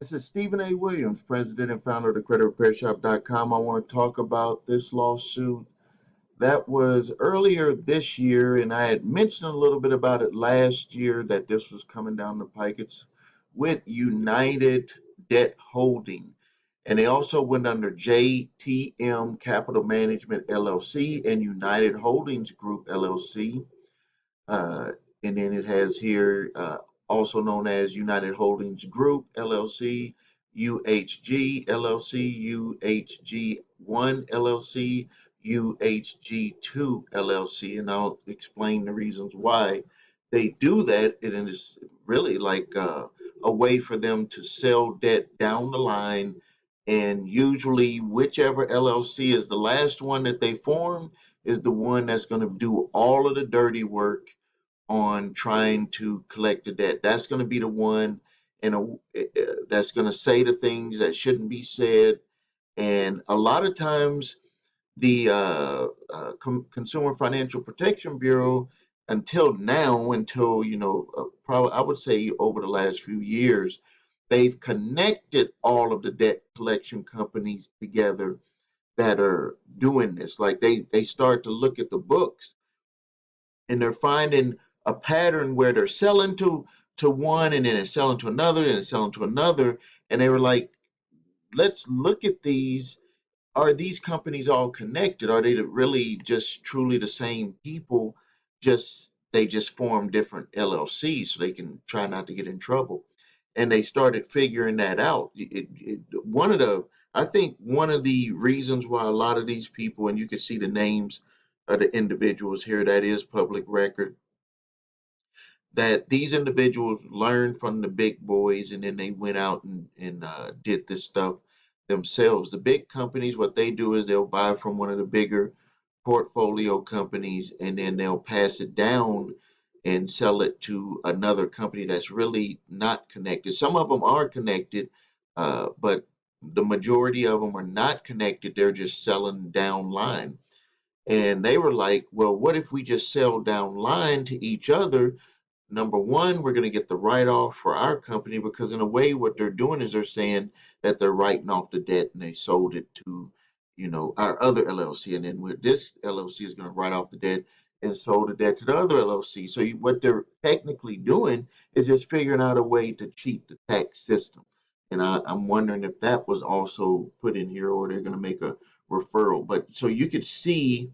This is Stephen A. Williams, president and founder of the creditrepairshop.com. I want to talk about this lawsuit that was earlier this year, and I had mentioned a little bit about it last year that this was coming down the pike. It's with United Debt Holding, and they also went under JTM Capital Management LLC and United Holdings Group LLC. Uh, and then it has here also known as United Holdings Group LLC, UHG LLC, UHG1 LLC, UHG2 LLC, and I'll explain the reasons why they do that. And it's really like a way for them to sell debt down the line. And usually, whichever LLC is the last one that they form is the one that's going to do all of the dirty work on trying to collect the debt. That's going to be the one, and that's going to say the things that shouldn't be said. And a lot of times, the Consumer Financial Protection Bureau, until now, until probably I would say over the last few years, they've connected all of the debt collection companies together that are doing this. Like they start to look at the books and they're finding a pattern where they're selling to one and then it's selling to another and it's selling to another, and they were like, let's look at these. Are these companies all connected? Are they really just truly the same people? Just they just form different LLCs so they can try not to get in trouble. And they started figuring that out. I think one of the reasons why a lot of these people, and you can see the names of the individuals here, that is public record, that these individuals learned from the big boys and then they went out and did this stuff themselves. The big companies, what they do is they'll buy from one of the bigger portfolio companies and then they'll pass it down and sell it to another company that's really not connected. Some of them are connected, but the majority of them are not connected. They're just selling down line. And they were like, well, what if we just sell down line to each other? Number one, we're going to get the write-off for our company, because in a way what they're doing is they're saying that they're writing off the debt and they sold it to, our other LLC. And then with this LLC is going to write off the debt and sold the debt to the other LLC. So what they're technically doing is just figuring out a way to cheat the tax system. And I'm wondering if that was also put in here, or they're going to make a referral. But so you could see,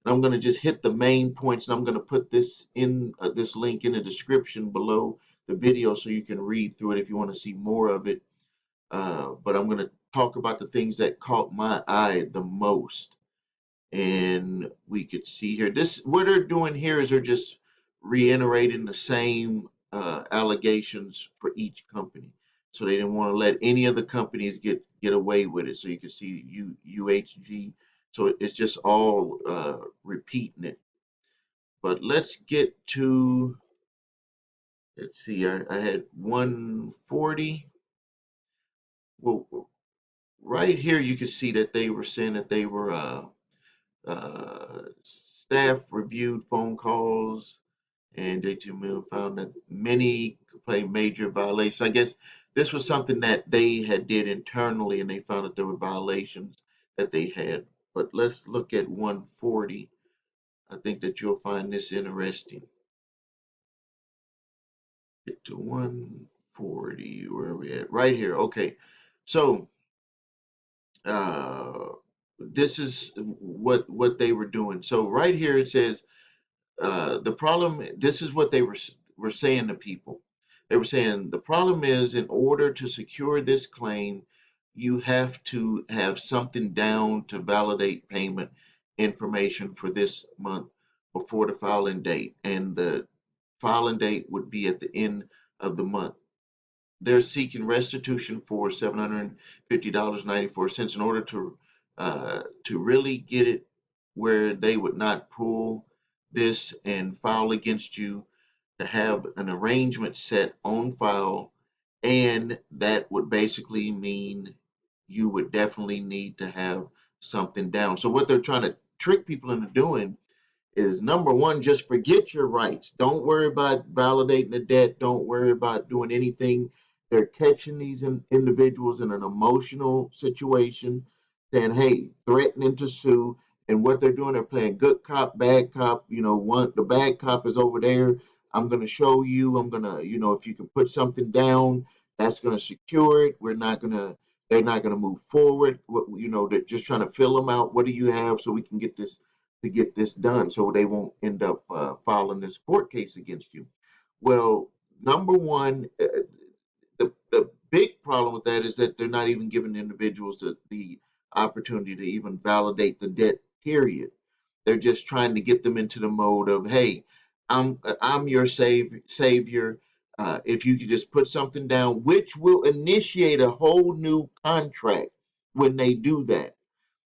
and I'm going to just hit the main points, and I'm going to put this in this link in the description below the video so you can read through it if you want to see more of it. But I'm going to talk about the things that caught my eye the most. And we could see here, what they're doing here is they're just reiterating the same allegations for each company. So they didn't want to let any of the companies get away with it. So you can see UHG. So it's just all repeating it. But let's get to, let's see, I had 140. Well, right here you can see that they were saying that they were staff reviewed phone calls, and JTM found that many complained major violations. I guess this was something that they had did internally, and they found that there were violations that they had. But let's look at 140. I think that you'll find this interesting. Get to 140. Where are we at? Right here. Okay. So this is what they were doing. So right here it says the problem. This is what they were saying to people. They were saying the problem is, in order to secure this claim, you have to have something down to validate payment information for this month before the filing date, and the filing date would be at the end of the month. They're seeking restitution for $750.94 in order to really get it where they would not pull this and file against you, to have an arrangement set on file, and that would basically mean you would definitely need to have something down. So what they're trying to trick people into doing is, number one, just forget your rights. Don't worry about validating the debt. Don't worry about doing anything they're catching these individuals in an emotional situation, saying, "Hey," threatening to sue. And what they're doing, they're playing good cop, bad cop. The bad cop is over there. I'm gonna show you. I'm gonna, if you can put something down, that's gonna secure it. We're not gonna. They're not gonna move forward. They're just trying to fill them out. What do you have so we can get this done, so they won't end up filing this court case against you. Well, number one, the big problem with that is that they're not even giving individuals the opportunity to even validate the debt, period. They're just trying to get them into the mode of, hey, I'm your savior. If you could just put something down, which will initiate a whole new contract when they do that.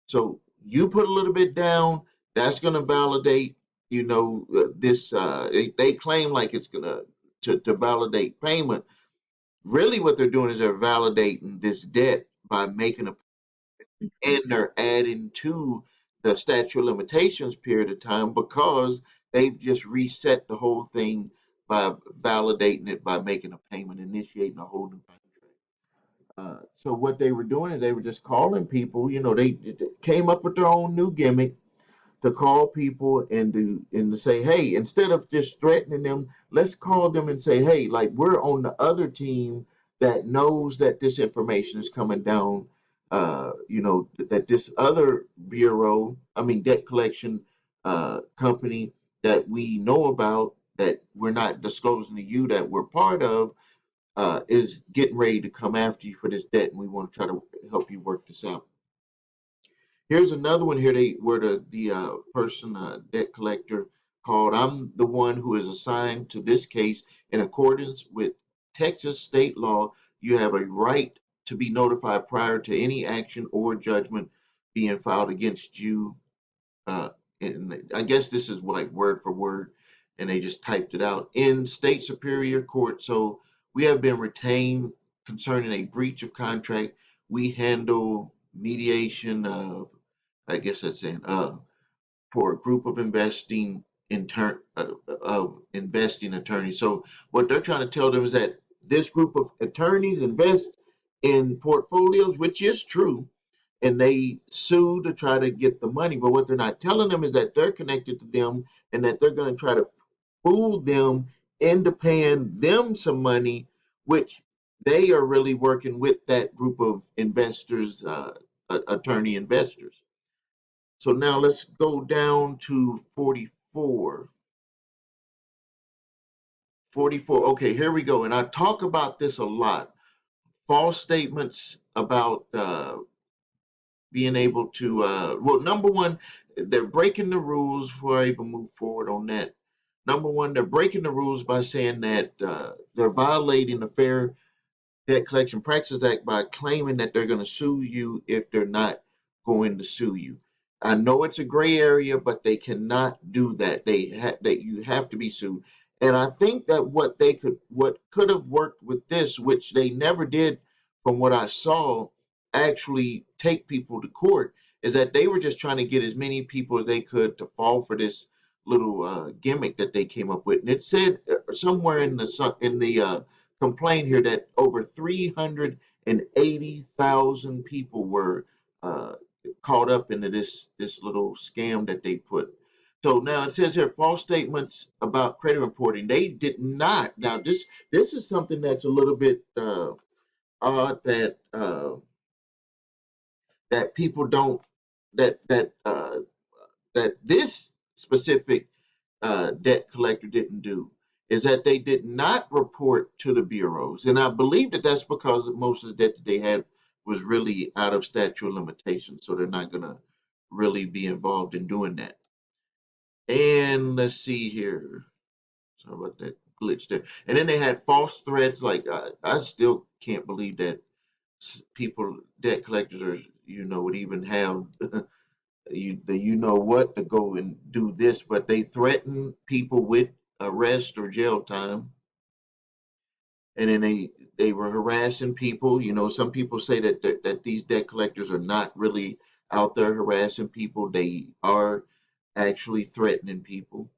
So you put a little bit down, that's going to validate, this. They claim like it's going to validate payment. Really, what they're doing is they're validating this debt by making a, and they're adding to the statute of limitations period of time because they've just reset the whole thing by validating it by making a payment, initiating a whole new contract. So what they were doing is they were just calling people. They came up with their own new gimmick to call people and to say, hey, instead of just threatening them, let's call them and say, hey, like we're on the other team that knows that this information is coming down. That this other bureau, I mean debt collection company that we know about that we're not disclosing to you that we're part of is getting ready to come after you for this debt, and we want to try to help you work this out. Here's another one here where the person, debt collector, called. I'm the one who is assigned to this case in accordance with Texas state law. You have a right to be notified prior to any action or judgment being filed against you. Uh, and I guess this is like word for word, and they just typed it out in state superior court. So we have been retained concerning a breach of contract. We handle mediation of, I guess that's saying, for a group of investing attorneys. So what they're trying to tell them is that this group of attorneys invest in portfolios, which is true, and they sue to try to get the money. But what they're not telling them is that they're connected to them and that they're going to try to fool them into paying them some money, which they are really working with that group of investors, attorney investors. So now let's go down to 44. 44. Okay, here we go. And I talk about this a lot. False statements about being able to, well, number one, they're breaking the rules before I even move forward on that. Number one, they're breaking the rules by saying that they're violating the Fair Debt Collection Practices Act by claiming that they're going to sue you if they're not going to sue you. I know it's a gray area, but they cannot do that. That you have to be sued. And I think that what could have worked with this, which they never did, from what I saw, actually take people to court, is that they were just trying to get as many people as they could to fall for this little gimmick that they came up with. And it said somewhere in the complaint here that over 380,000 people were uh, caught up into this little scam that they put. So now it says here false statements about credit reporting. They did not. Now this is something that's a little bit odd that people don't that this specific debt collector didn't do is that they did not report to the bureaus, and I believe that that's because most of the debt that they had was really out of statute of limitations, so they're not going to really be involved in doing that. And let's see here. Sorry about that glitch there. And then they had false threats. Like I still can't believe that people, debt collectors, are would even have you know what to go and do this, but they threaten people with arrest or jail time, and then they were harassing people. Some people say that these debt collectors are not really out there harassing people; they are actually threatening people.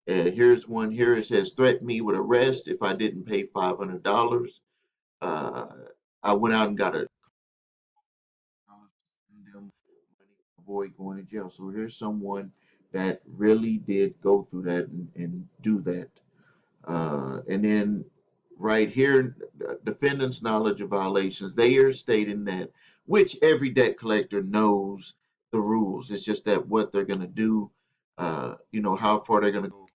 Here's one here. It says, "Threaten me with arrest if I didn't pay $500." uh, I went out and got a them money to avoid going to jail. So here's someone that really did go through that and do that. And then right here, defendant's knowledge of violations. They are stating that, which every debt collector knows the rules. It's just that what they're going to do, how far they're going to go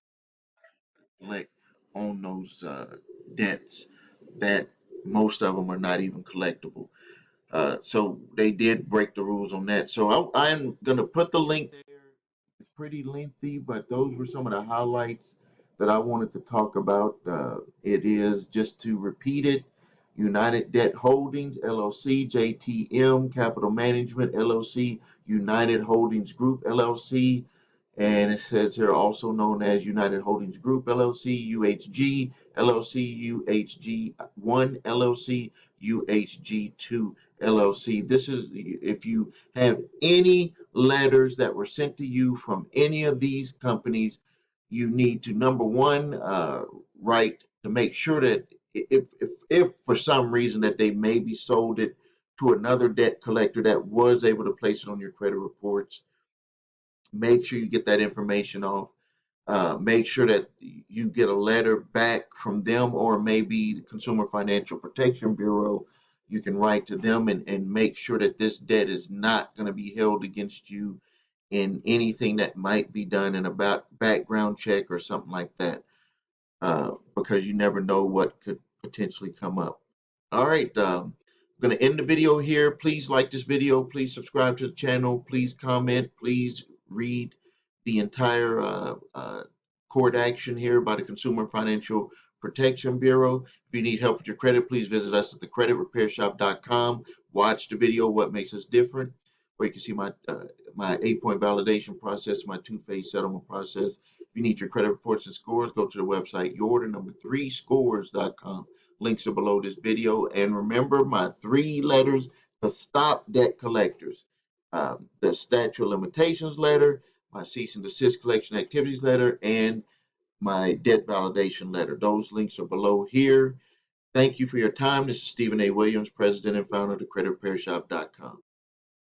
collect on those debts that most of them are not even collectible. So they did break the rules on that. So I'm going to put the link there. It's pretty lengthy, but those were some of the highlights that I wanted to talk about. It is, just to repeat it, United Debt Holdings, LLC, JTM Capital Management, LLC, United Holdings Group, LLC, and it says here also known as United Holdings Group, LLC, UHG, LLC, UHG1, LLC, UHG2, LLC. This is if you have any letters that were sent to you from any of these companies, you need to, number one, write to make sure that if for some reason that they maybe sold it to another debt collector that was able to place it on your credit reports, make sure you get that information off. Make sure that you get a letter back from them, or maybe the Consumer Financial Protection Bureau. You can write to them and make sure that this debt is not going to be held against you in anything that might be done in a background check or something like that, because you never know what could potentially come up. All right, I'm going to end the video here. Please like this video. Please subscribe to the channel. Please comment. Please read the entire court action here by the Consumer Financial Protection Bureau. If you need help with your credit, please visit us at thecreditrepairshop.com. Watch the video, What Makes Us Different, where you can see my 8-point validation process, my 2-phase settlement process. If you need your credit reports and scores, go to the website yourthenumber3scores.com. Links are below this video. And remember my 3 letters to stop debt collectors. The statute of limitations letter, my cease and desist collection activities letter, and my debt validation letter. Those links are below here. Thank you for your time. This is Stephen A. Williams, President and founder of thecreditrepairshop.com.